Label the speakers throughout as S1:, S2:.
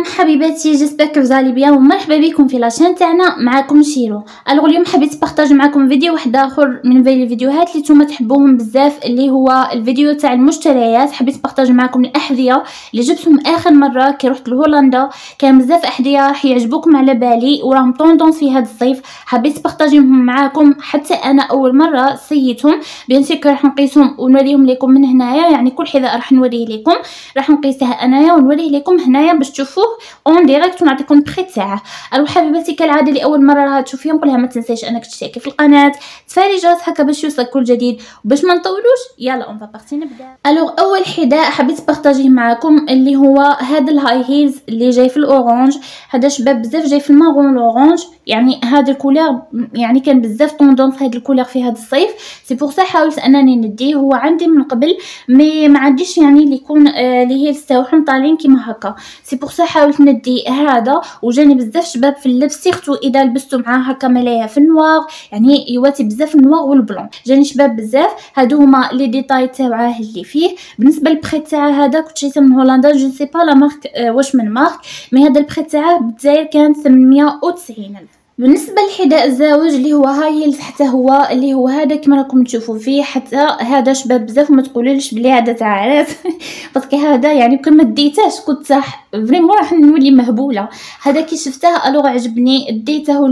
S1: سلام حبيباتي، جيسبر كو فزالي بيان ومرحبا بكم في لاشين تاعنا. معاكم شيرو. الوغ اليوم حبيت نبارطاج معكم فيديو واحد اخر من بين الفيديوهات اللي نتوما تحبوهم بزاف، اللي هو الفيديو تاع المشتريات. حبيت نبارطاج معكم الاحذيه اللي جبتهم اخر مره كي رحت لهولندا. كان بزاف احذيه راح يعجبوكم على بالي وراهم طوندونس في هذا الصيف. حبيت نبارطاجيهم معاكم حتى انا اول مره سيتهم. بيان سير راح نقيسهم ونوريهم لكم من هنايا، يعني كل حذاء راح نوريه لكم، راح نقيسه انايا ونوريه لكم هنايا باش تشوفوه اون ديريكت ونعطيكم البري تاعه. الو حبيباتي، كالعاده اللي اول مره راها تشوفيهم قولها ما تنساش انك تشتركي في القناه، تفعلي الجرس هكا باش يوصلك كل جديد. وباش ما نطولوش يلا اون بارتي نبدا. الو اول حذاء حبيت نبارطاجيه معكم اللي هو هذا الهاي هيلز اللي جاي في الاورانج. هذا شباب بزاف جاي في المارون الاورانج، يعني هذا الكولور يعني كان بزاف طوندونس هذا الكولور في هذا الصيف. سي بور سا حاولت انني نديه، هو عندي من قبل مي ما عنديش يعني اللي يكون اللي هي تاعهم طالعين كيما هكا. سي بور سا حاولت ندي هذا، وجاني بزاف شباب في اللبس سيرتو اذا لبستو معاه هكا ملايه في النوار، يعني يواتي بزاف النوار والبلون. جاني شباب بزاف. هادو هما لي ديتاي تاعه اللي فيه. بالنسبه للبري تاعه هذا كنت شريته من هولندا، جو سي با لا مارك واش من مارك، مي هذا البري تاعه بالدزاير كان 890,000. بالنسبه للحذاء الزاوج اللي هو هاي هيلز، حتى هو اللي هو هذا كما راكم تشوفوا فيه. حتى هذا شباب بزاف وما تقولوليش بلي هذا تاع عراس باسكو هذا يعني كما ديتهش كنت فريمون راح نولي مهبوله. هذا كي شفته الوغ عجبني ديته.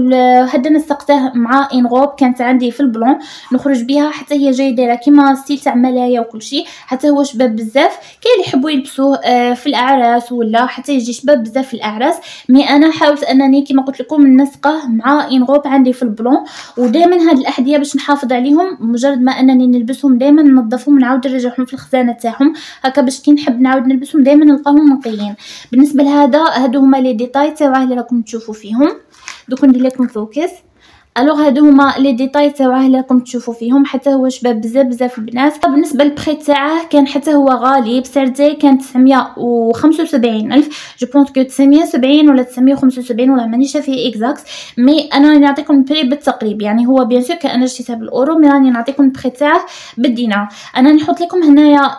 S1: هذا نسقته مع ان روب كانت عندي في البلون نخرج بها، حتى هي جايه دايره كيما ستيل تاع ملايه وكل شيء. حتى هو شباب بزاف كاين اللي يحبوا يلبسوه في الاعراس ولا حتى يجي شباب بزاف في الاعراس. مي انا حاولت انني كيما قلت لكم نسقه مع ان روب عندي في البلون. ودائما هاد الاحذيه باش نحافظ عليهم مجرد ما انني نلبسهم دائما ننظفهم ونعاود نرجعهم في الخزانه تاعهم هكا باش كي نحب نعاود نلبسهم دائما نلقاهم نقيين. بالنسبه لهذا هادو هما لي ديتاي تاعه اللي راكم تشوفوا فيهم. دوك ندير لكم فوكس. الوغ هادو هما لي ديتاي تاعه اللي راكم تشوفوا فيهم. حتى هو شباب بزاف البنات. بالنسبه للبري تاعه كان حتى هو غالي، بسعر ديالي كان 975,000 جو بونس كو 970 ولا 975 ولا مانيش فيه اكزاكت. مي انا راني نعطيكم البري بالتقريب، يعني هو بيان سور كان انا شريتها بالاورو، مي راني نعطيكم البري تاعه بالدينار. انا نحط لكم هنايا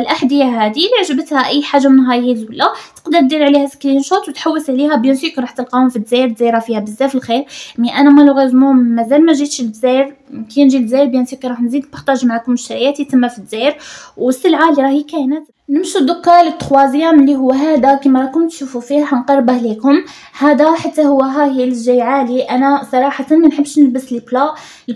S1: الاحذيه هذه اللي عجبتها اي حاجه من هاي هيلز ولا تقدر دير عليها سكرين شوت وتحوس عليها. بيان سور راح تلقاهم في الجزائر فيها بزاف الخير. مي انا مالوغيزمون مازال ما جيتش للجزائر. كي نجي للجزائر بيان سور راح نزيد نبارطاج معكم مشترياتي تما في الجزائر والسلعه اللي راهي كاينه. نمشوا دوكا للتروازيام اللي هو هذا كما راكم تشوفوا فيه. حنقربه لكم. هذا حتى هو هاي هيلز جاي عالي. انا صراحه ما نحبش نلبس البلا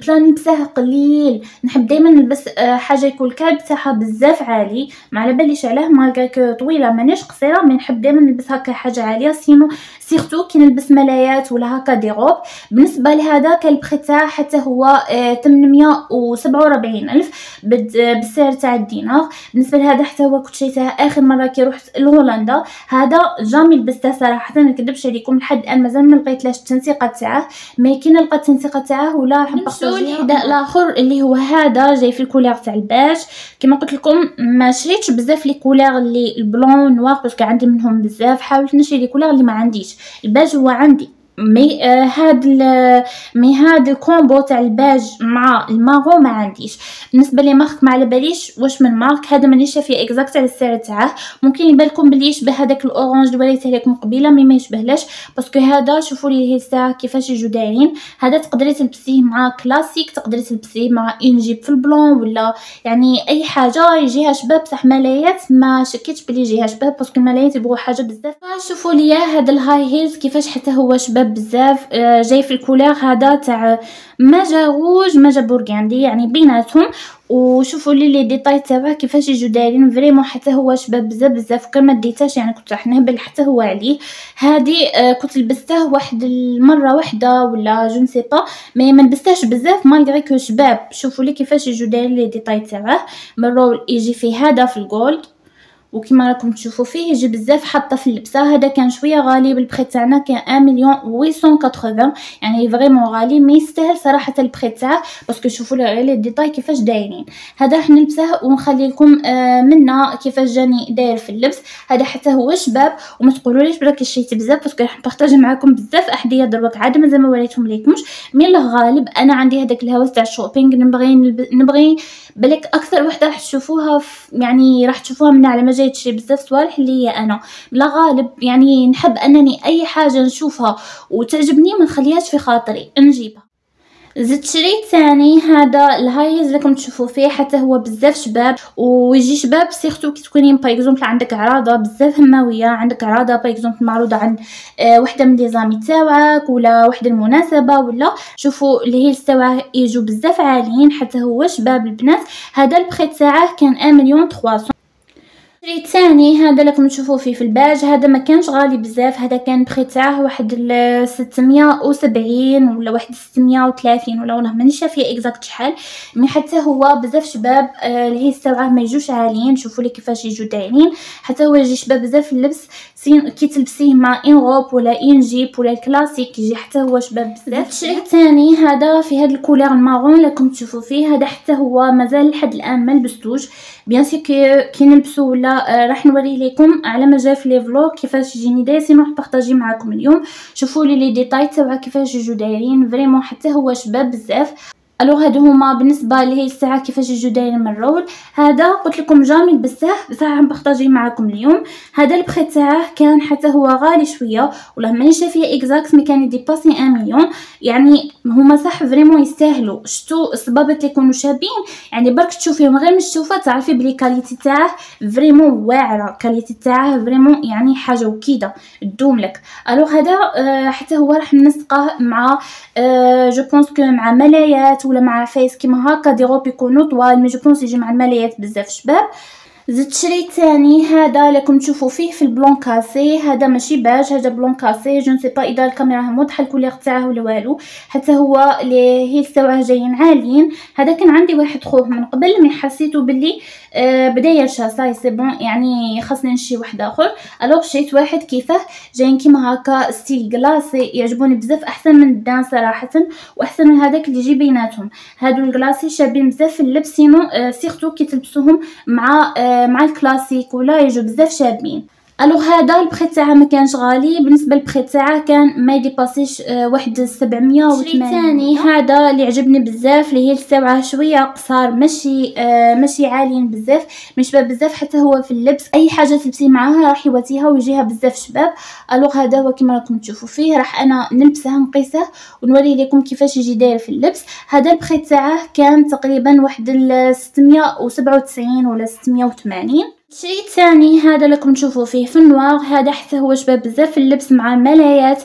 S1: نلبسه قليل. نحب دائما نلبس حاجه يكون الكعب تاعها بزاف عالي، ما على باليش علاه مالغا طويله مانيش قصيره، مي نحب دائما نلبس هكا حاجه عاليه سينو سيرتو كي نلبس ملايات ولا هكا دي روب. بالنسبه لهذا كان البري تاعه حتى هو 847,000 بالسعر تاع الدينار. بالنسبه لهذا حتى هو كنت شريته اخر مره كي رحت لهولندا. هذا جامي لبسته صراحه، ما نكذبش عليكم لحد الان مازال ما لقيتلاش التنسيقه تاعه، مي كي نلقى التنسيقه تاعه ولا راح نبارطاجيها. الحذاء الاخر اللي هو هذا جاي في الكولور تاع الباج. كما قلت لكم ما شريتش بزاف لي كولور اللي البلون نوار باسكو عندي منهم بزاف. حاولت نشري لي كولور اللي ما عنديش. الباج هو عندي، مي هاد الكومبو تاع الباج مع المارون ما عنديش. بالنسبه لي مارك ما على باليش واش من مارك، هذا مانيش فيه اكزاكت على السعر تاعه. ممكن يبان لكم بلي يشبه هذاك الاورانج اللي وريته لكم قبيله، مي ما يشبهلاش باسكو هذا شوفوا لي الهيل تاعه كيفاش يجوا دايرين. هذا تقدري تلبسيه مع كلاسيك، تقدري تلبسيه مع ان جيب في البلون ولا يعني اي حاجه يجيها شباب صح ملايات. ما شكيتش بلي يجيها شباب باسكو الملايات يبغوا حاجه بزاف. شوفوا لي هذا الهاي هيلز كيفاش حتى هو شباب بزاف. جاي في الكولور هذا تاع ماجا روج ماجا بورغاندي يعني بيناتهم. وشوفوا لي ديتاي تاعه كيفاش يجوا دايرين فريمون. حتى هو شباب بزاف وكما ديتاش يعني كنت راح نهبل حتى هو عليه. هذه كنت لبسته واحد المره واحده ولا جو نسي با، مي ما لبستهش بزاف مالغري كو شباب. شوفوا لي كيفاش يجوا دايرين لي ديتاي تاعه. مرول يجي فيه هذا في الجولد، وكما راكم تشوفوا فيه يجي بزاف حاطه في اللبسه. هذا كان شويه غالي بالبري تاعنا كان 1,880,000 يعني فريمون غالي، مي يستاهل صراحه البري تاعه باسكو شوفوا لي ديتاي كيفاش دايرين. هذا راح نلبسه ونخلي لكم منا كيفاش جاني داير في اللبس. هذا حتى هو شباب، وما تقولوليش بلاك شريت بزاف باسكو راح نبارطاج معكم بزاف احذيه دروك عاد مازال ما وريتهم لكمش. مي الغالب انا عندي هذاك الهوس تاع الشوبينغ، نبغي بالك اكثر وحده راح تشوفوها يعني راح تشوفوها من على جاي تشري بزاف صوالح اللي هي انا بلا غالب يعني نحب انني اي حاجه نشوفها وتعجبني ما نخليهاش في خاطري نجيبها. زدت شريت ثاني هذا الهايز اللي راكم تشوفوا فيه، حتى هو بزاف شباب ويجي شباب سيرتو كي تكونين باغ اكزومبل عندك عراضه بزاف هماويه، عندك عراضه باغ اكزومبل معروضه عند وحده من لي زامي تاعك ولا وحده المناسبه، ولا شوفوا الهيلز تاعه يجوا بزاف عاليين، حتى هو شباب البنات. هذا البخي تاعه كان 1,300,000. شريت ثاني هذا راكم تشوفوا فيه في الباج، هذا ما كانش غالي بزاف، هذا كان بخي تاعه واحد 670 ولا واحد 630 ولا والله مانيش عارفه اكزاكت شحال، مي حتى هو بزاف شباب الهيس تاعه ما يجوش عاليين. شوفوا لي كيفاش يجوا دايرين، حتى هو يجي شباب بزاف في اللبس كي تلبسيه مع ان غوب ولا ان جيب ولا الكلاسيك يجي حتى هو شباب بزاف. شريت ثاني هذا في هذا الكولور المارون راكم تشوفوا فيه، هذا حتى هو مازال لحد الان ما لبستوش، بيان سي كي نلبسو ولا راح نوريه لكم على ما جا في لي فلوغ كيفاش يجيني داير، سينو راح بارطاجي معكم اليوم. شوفوا لي ديتاي تاعها كيفاش يجوا دايرين فريمون، حتى هو شباب بزاف. الوغ هادو هما بالنسبه لهي الساعه كيفاش يجوا دايرين من الرول. هذا قلت لكم جامي بزاف بصح نبارطاجي معكم اليوم. هذا البخي تاعه كان حتى هو غالي شويه ولا مانيش فيه اكزاكت، مي كان يديباسي 1 مليون، يعني هما صح فريمون يستاهلوا. شتو الصبابط اللي يكونوا شابين يعني برك تشوفيهم غير مش تشوفها تعرفي بلي كاليتي تاعه فريمون واعره، كاليتي تاعه فريمون يعني حاجه وكيده تدوم لك. الوغ هذا حتى هو راح ننسقه مع جو بونس كو مع ملايات ولا مع فايس كيما هكا دي روب يكونوا طوال، مي جو بونس يجي مع الملايات بزاف شباب. زدت شريت ثاني هذا راكم تشوفوا فيه في البلون كاسي، هذا ماشي باج، هذا بلون كاسي. جو نسي با اذا الكاميرا واضحه الكولير تاعه ولا والو، حتى هو لي هيل تاعه جايين عاليين. هذا كان عندي واحد خوه من قبل مي حسيتو باللي بدا يرشا صاي سي بون يعني خاصني نشري واحد اخر. الوغ شريت واحد كيفاه جايين كيما هكا ستيل كلاسي، يعجبوني بزاف، احسن من الدان صراحه واحسن من هذاك اللي يجي بيناتهم. هادو الكلاسي شابين بزاف في اللبس، سينو سيرتو كي تلبسوهم مع الكلاسيك ولا يجوا بزاف شابين. الوغ هذا البخي تاعه ما كانش غالي، بالنسبه للبخي تاعه كان ما يديباسيش واحد 780. شريت ثاني هذا اللي عجبني بزاف اللي هي تاعه شويه قصار، ماشي عاليين بزاف، من شباب بزاف، حتى هو في اللبس اي حاجه تلبسي معاها راح يواتيها ويجيها بزاف شباب. الوغ هذا هو كما راكم تشوفوا فيه، راح انا نلبسه نقيسه ونوري لكم كيفاش يجي داير في اللبس. هذا البخي تاعه كان تقريبا واحد 697 ولا 680. شريت ثاني هذا راكم تشوفوا فيه في النوار، هذا حتى هو شباب بزاف في اللبس مع الملايات،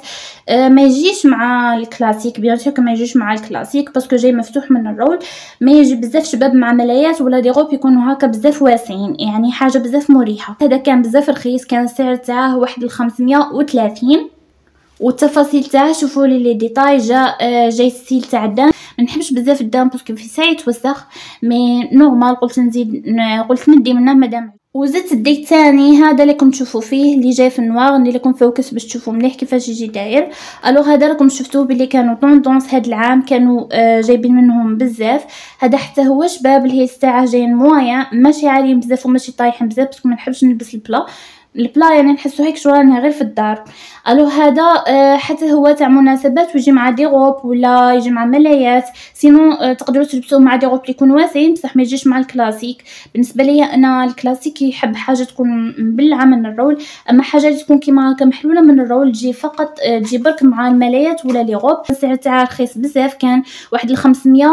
S1: ما يجيش مع الكلاسيك بيان سور ما يجيش مع الكلاسيك باسكو جاي مفتوح من الرول، ما يجي بزاف شباب مع ملايات ولا دي غوب يكونوا هكا بزاف واسعين، يعني حاجه بزاف مريحه. هذا كان بزاف رخيص، كان السعر تاعه واحد 530. والتفاصيل تاعه شوفوا لي ديتاي جاي ستيل تاع الدم، ما نحبش بزاف الدم باسكو في ساعه يتوسخ، مي نورمال قلت ندي منه مادام. وزدت الديك تاني هذا اللي راكم تشوفوا فيه اللي جاي في النوار، اللي راكم فوكس باش تشوفوا مليح كيفاش يجي داير. الوغ هذا راكم شفتوه باللي كانوا طوندونس هذا العام، كانوا جايبين منهم بزاف. هذا حتى هو شباب الهيس تاعه جايين مويا، ماشي عاليين بزاف وماشي طايحين بزاف باسكو ما نحبش نلبس البلا يعني نحسو هيك شو راني غير في الدار. الو هذا حتى هو تاع مناسبات ويجي مع دي غوب ولا يجي مع ملايات، سينو تقدروا تلبسوه مع دي غوب اللي يكونوا واسعين بصح ما يجيش مع الكلاسيك. بالنسبه لي انا الكلاسيك يحب حاجه تكون مبلعه من الرول، اما حاجه اللي تكون كيما هكا محلوله من الرول تجي فقط تجي برك مع الملايات ولا لي غوب. السعر تاعها رخيص بزاف، كان واحد 500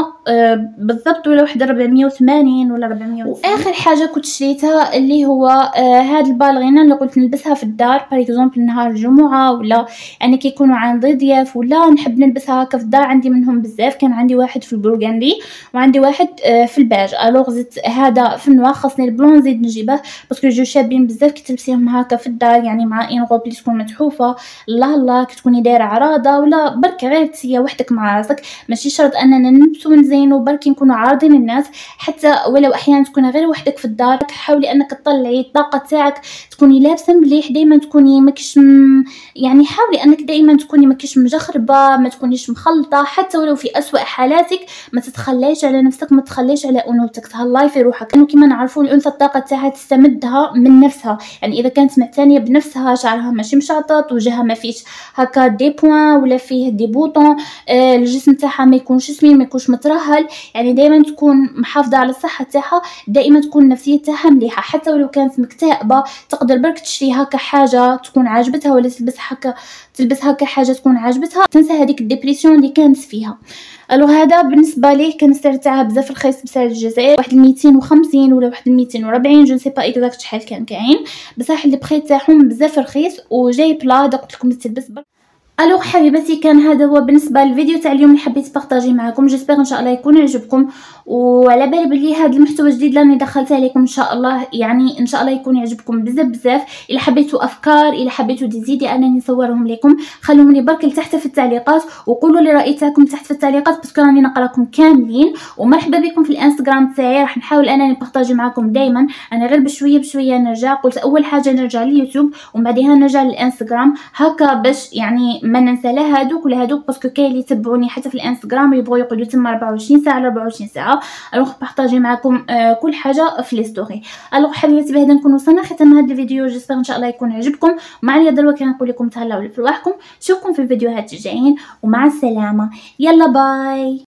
S1: بالضبط ولا واحد 480 ولا 400. واخر حاجه كنت شريتها اللي هو هاد البالغينه اللي قلت نلبسها في الدار باغ اكزومبل نهار الجمعه ولا يعني كيكونوا عندي ضياف ولا نحب نلبسها هكا في الدار. عندي منهم بزاف، كان عندي واحد في البرغندي وعندي واحد في الباج. الوغ زدت هذا في النوار، خاصني البلون نزيد نجيبه باسكو جو شابين بزاف كي تلبسيهم هكا في الدار، يعني مع ان غوب اللي تكون متحوفه الله كي تكوني دايره عراضه ولا برك غير تسيا وحدك مع راسك، ماشي شرط اننا نلبسو ونزينو برك نكونوا عارضين الناس، حتى ولو احيانا تكوني غير وحدك في الدار حاولي انك تطلعي الطاقه تاعك، تكوني لابسه مليح دائما، تكوني ماكش يعني حاولي انك دائما تكوني ماكيش مجخربه، ما تكونيش مخلطه، حتى ولو في اسوأ حالاتك ما تتخليش على نفسك، ما تخليش على انوثتك، تهلاي في روحك، لانه كما نعرفوا الانثى الطاقه تاعها تستمدها من نفسها. يعني اذا كانت معتنيه بنفسها، شعرها ماشي مشعطط، وجهها ما فيش هكا دي بوين ولا فيه دي بوطون، الجسم تاعها ما يكونش سمين، ما يكونش مترهل، يعني دائما تكون محافظه على الصحه تاعها، دائما تكون النفسيه تاعها مليحه. حتى ولو كانت مكتئبه تقدر برك تشري هكا حاجه تكون عاجبتها، ولا تلبس هكا حاجه تكون عاجبتها، تنسى هذيك الديبريسيون اللي كانت فيها. الوغ هذا بالنسبه ليه كان السعر تاعها بزاف رخيص بسعر الجزائر، واحد 250 ولا واحد 240، جو سي با اكزاكت شحال كان كاين، بصح اللي بخيت تاعهم بزاف رخيص وجاي بلا قلت لكم تلبس. الوغ حبيباتي كان هذا هو بالنسبه للفيديو تاع اليوم اللي حبيت بارطاجي معكم. جيسبر ان شاء الله يكون يعجبكم، وعلى بالي بلي هذا المحتوى الجديد اللي دخلته عليكم ان شاء الله، يعني ان شاء الله يكون يعجبكم بزاف. الا حبيتوا افكار، الا حبيتوا تزيدي انني نصورهم لكم، خلوهم لي برك لتحت في التعليقات، وقولوا لي راي تاعكم تحت في التعليقات، باسكو راني نقراكم كاملين. ومرحبا بكم في الانستغرام تاعي، راح نحاول انني نبارطاجي معكم دائما. انا غير بشويه نرجع، قلت اول حاجه نرجع لليوتيوب ومن بعدها نرجع للانستغرام، هكا باش يعني ما ننسى لا هادوك ولا هادوك، باسكو كاين اللي يتبعوني حتى في الانستغرام يبغوا يقعدوا تما 24 ساعه على 24 ساعه. الوغ بارطاجي معكم كل حاجه في لي ستوري. الوغ حبيباتي بهذا نكون وصلنا ختام هذا الفيديو، جيسبر ان شاء الله يكون عجبكم. ومع لي دروه كنقول لكم تهلاو في رواحكم، نشوفكم في الفيديوهات الجايين، ومع السلامه، يلا باي.